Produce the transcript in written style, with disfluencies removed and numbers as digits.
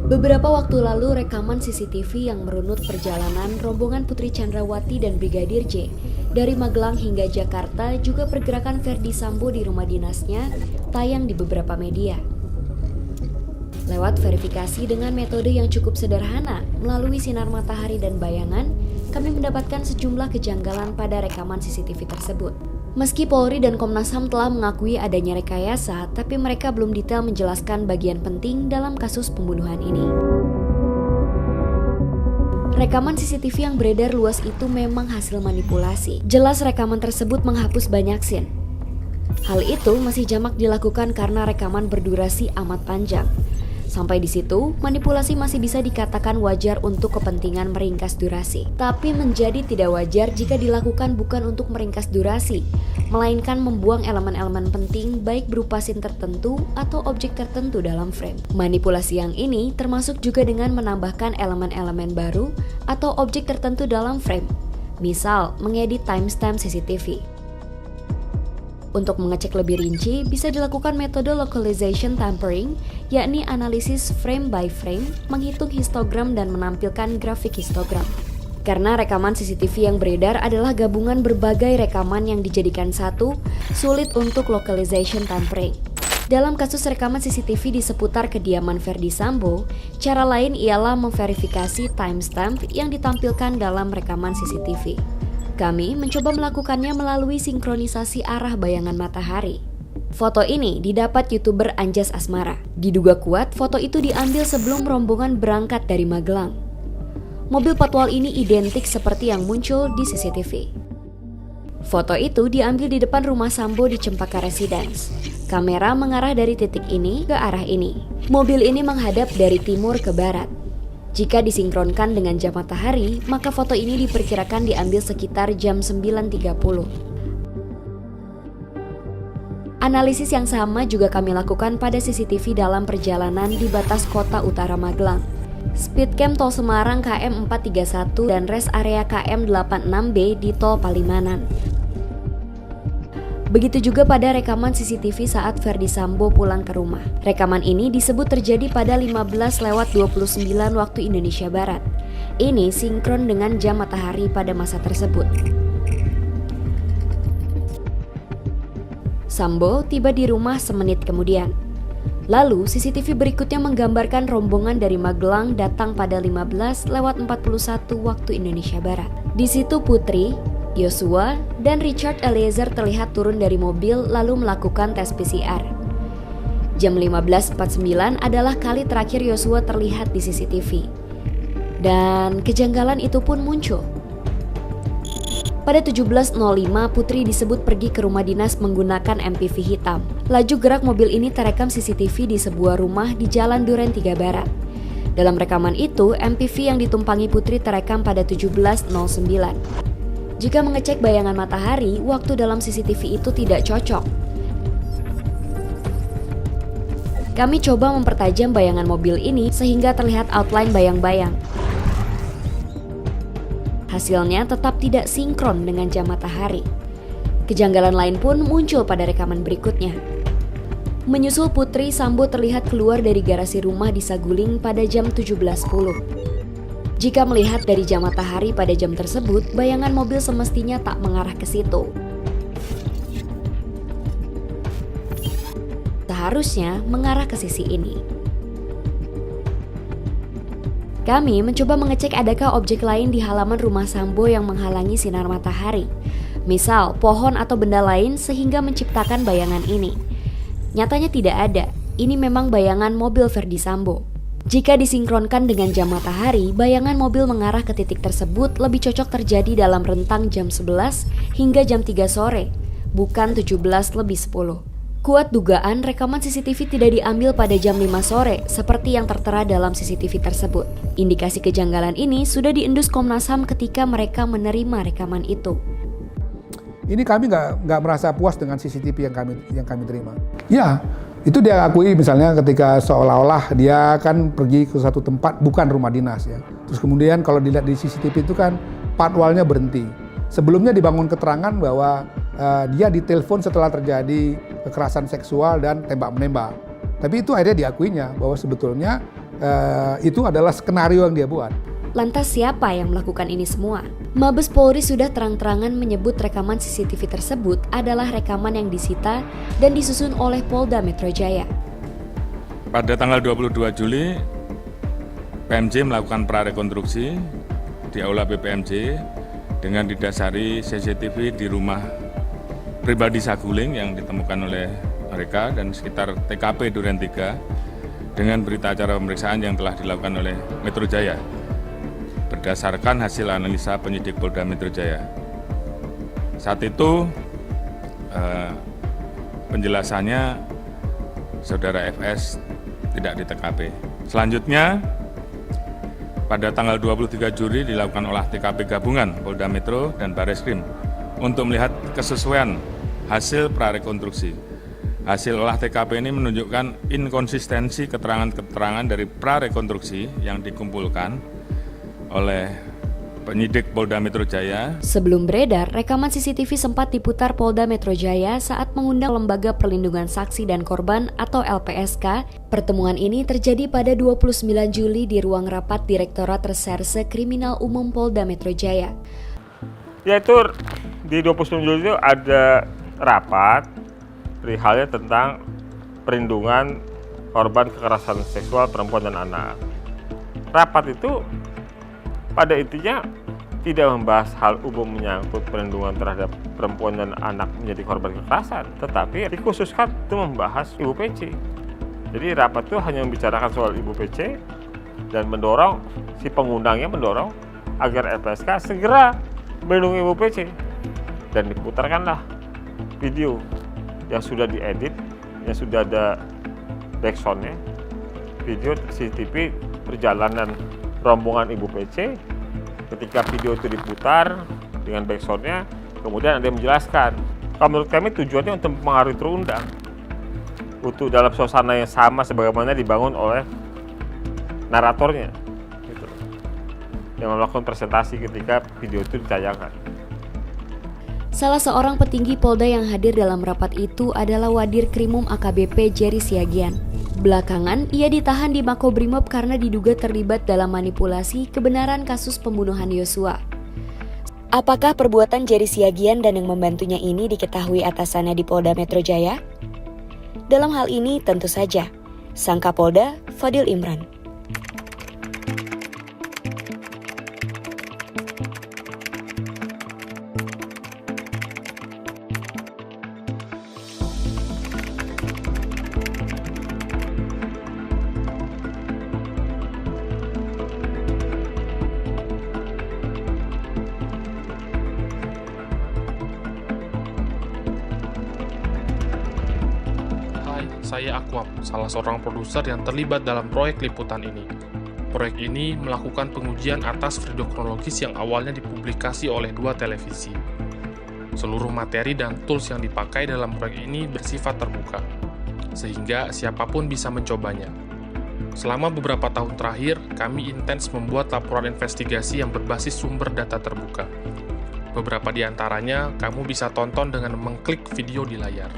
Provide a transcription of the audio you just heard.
Beberapa waktu lalu, rekaman CCTV yang merunut perjalanan rombongan Putri Chandrawati dan Brigadir J dari Magelang hingga Jakarta, juga pergerakan Verdi Sambo di rumah dinasnya, tayang di beberapa media. Lewat verifikasi dengan metode yang cukup sederhana, melalui sinar matahari dan bayangan, kami mendapatkan sejumlah kejanggalan pada rekaman CCTV tersebut. Meski Polri dan Komnas HAM telah mengakui adanya rekayasa, tapi mereka belum detail menjelaskan bagian penting dalam kasus pembunuhan ini. Rekaman CCTV yang beredar luas itu memang hasil manipulasi. Jelas rekaman tersebut menghapus banyak scene. Hal itu masih jamak dilakukan karena rekaman berdurasi amat panjang. Sampai di situ, manipulasi masih bisa dikatakan wajar untuk kepentingan meringkas durasi. Tapi menjadi tidak wajar jika dilakukan bukan untuk meringkas durasi, melainkan membuang elemen-elemen penting baik berupa scene tertentu atau objek tertentu dalam frame. Manipulasi yang ini termasuk juga dengan menambahkan elemen-elemen baru atau objek tertentu dalam frame. Misal, mengedit timestamp CCTV. Untuk mengecek lebih rinci, bisa dilakukan metode localization tampering, yakni analisis frame by frame, menghitung histogram dan menampilkan grafik histogram. Karena rekaman CCTV yang beredar adalah gabungan berbagai rekaman yang dijadikan satu, sulit untuk localization tampering. Dalam kasus rekaman CCTV di seputar kediaman Verdi Sambo, cara lain ialah memverifikasi timestamp yang ditampilkan dalam rekaman CCTV. Kami mencoba melakukannya melalui sinkronisasi arah bayangan matahari. Foto ini didapat YouTuber Anjas Asmara. Diduga kuat, foto itu diambil sebelum rombongan berangkat dari Magelang. Mobil patwal ini identik seperti yang muncul di CCTV. Foto itu diambil di depan rumah Sambo di Cempaka Residence. Kamera mengarah dari titik ini ke arah ini. Mobil ini menghadap dari timur ke barat. Jika disinkronkan dengan jam matahari, maka foto ini diperkirakan diambil sekitar jam 9.30. Analisis yang sama juga kami lakukan pada CCTV dalam perjalanan di batas kota utara Magelang. Speedcam Tol Semarang KM 431 dan rest area KM 86B di Tol Palimanan. Begitu juga pada rekaman CCTV saat Verdi Sambo pulang ke rumah. Rekaman ini disebut terjadi pada 15:29 waktu Indonesia Barat. Ini sinkron dengan jam matahari pada masa tersebut. Sambo tiba di rumah semenit kemudian. Lalu CCTV berikutnya menggambarkan rombongan dari Magelang datang pada 15:41 waktu Indonesia Barat. Di situ Putri, Yosua, dan Richard Eliezer terlihat turun dari mobil lalu melakukan tes PCR. Jam 15.49 adalah kali terakhir Yosua terlihat di CCTV. Dan kejanggalan itu pun muncul. Pada 17.05, Putri disebut pergi ke rumah dinas menggunakan MPV hitam. Laju gerak mobil ini terekam CCTV di sebuah rumah di Jalan Duren 3 Barat. Dalam rekaman itu, MPV yang ditumpangi Putri terekam pada 17.09. Jika mengecek bayangan matahari, waktu dalam CCTV itu tidak cocok. Kami coba mempertajam bayangan mobil ini sehingga terlihat outline bayang-bayang. Hasilnya tetap tidak sinkron dengan jam matahari. Kejanggalan lain pun muncul pada rekaman berikutnya. Menyusul Putri, Sambo terlihat keluar dari garasi rumah di Saguling pada jam 17.10. Jika melihat dari jam matahari pada jam tersebut, bayangan mobil semestinya tak mengarah ke situ. Seharusnya mengarah ke sisi ini. Kami mencoba mengecek adakah objek lain di halaman rumah Sambo yang menghalangi sinar matahari. Misal, pohon atau benda lain sehingga menciptakan bayangan ini. Nyatanya tidak ada. Ini memang bayangan mobil Verdi Sambo. Jika disinkronkan dengan jam matahari, bayangan mobil mengarah ke titik tersebut lebih cocok terjadi dalam rentang jam 11 hingga jam 3 sore, bukan 17:10. Kuat dugaan rekaman CCTV tidak diambil pada jam 5 sore, seperti yang tertera dalam CCTV tersebut. Indikasi kejanggalan ini sudah diendus Komnas HAM ketika mereka menerima rekaman itu. Ini kami nggak merasa puas dengan CCTV yang kami terima. Ya, itu dia akui misalnya ketika seolah-olah dia kan pergi ke satu tempat bukan rumah dinas ya. Terus kemudian kalau dilihat di CCTV itu kan patwalnya berhenti. Sebelumnya dibangun keterangan bahwa dia ditelepon setelah terjadi kekerasan seksual dan tembak-menembak. Tapi itu akhirnya diakuinya bahwa sebetulnya itu adalah skenario yang dia buat. Lantas siapa yang melakukan ini semua? Mabes Polri sudah terang-terangan menyebut rekaman CCTV tersebut adalah rekaman yang disita dan disusun oleh Polda Metro Jaya. Pada tanggal 22 Juli, PMJ melakukan prarekonstruksi di Aula BPMJ dengan didasari CCTV di rumah pribadi Saguling yang ditemukan oleh mereka dan sekitar TKP Duren 3 dengan berita acara pemeriksaan yang telah dilakukan oleh Metro Jaya berdasarkan hasil analisa penyidik Polda Metro Jaya. Saat itu penjelasannya Saudara FS tidak di TKP. Selanjutnya pada tanggal 23 Juli dilakukan olah TKP gabungan Polda Metro dan Bareskrim untuk melihat kesesuaian hasil prarekonstruksi. Hasil olah TKP ini menunjukkan inkonsistensi keterangan-keterangan dari prarekonstruksi yang dikumpulkan oleh penyidik Polda Metro Jaya. Sebelum beredar, rekaman CCTV sempat diputar Polda Metro Jaya saat mengundang Lembaga Perlindungan Saksi dan Korban atau LPSK. Pertemuan ini terjadi pada 29 Juli di ruang rapat Direktorat Reserse Kriminal Umum Polda Metro Jaya. Yaitu di 29 Juli itu ada rapat perihalnya tentang perlindungan korban kekerasan seksual perempuan dan anak. Rapat itu pada intinya tidak membahas hal umum menyangkut perlindungan terhadap perempuan dan anak menjadi korban kekerasan, tetapi dikhususkan itu membahas Ibu PC. Jadi rapat itu hanya membicarakan soal Ibu PC dan mendorong, si pengundangnya mendorong agar LPSK segera melindungi Ibu PC. Dan diputarkanlah video yang sudah diedit, yang sudah ada backsound-nya, video CCTV perjalanan rombongan Ibu PC. Ketika video itu diputar dengan backsound-nya, kemudian ada yang menjelaskan. Kalau menurut kami tujuannya untuk mempengaruhi terundang, untuk dalam suasana yang sama sebagaimana dibangun oleh naratornya, gitu, yang melakukan presentasi ketika video itu ditayangkan. Salah seorang petinggi Polda yang hadir dalam rapat itu adalah Wadir Krimum AKBP Jerry Siagian. Belakangan, ia ditahan di Makobrimob karena diduga terlibat dalam manipulasi kebenaran kasus pembunuhan Yosua. Apakah perbuatan Jerry Siagian dan yang membantunya ini diketahui atasannya di Polda Metro Jaya? Dalam hal ini tentu saja, sang Kapolda Fadil Imran. Saya Akwam, salah seorang produser yang terlibat dalam proyek liputan ini. Proyek ini melakukan pengujian atas video kronologis yang awalnya dipublikasi oleh 2 televisi. Seluruh materi dan tools yang dipakai dalam proyek ini bersifat terbuka, sehingga siapapun bisa mencobanya. Selama beberapa tahun terakhir, kami intens membuat laporan investigasi yang berbasis sumber data terbuka. Beberapa di antaranya kamu bisa tonton dengan mengklik video di layar.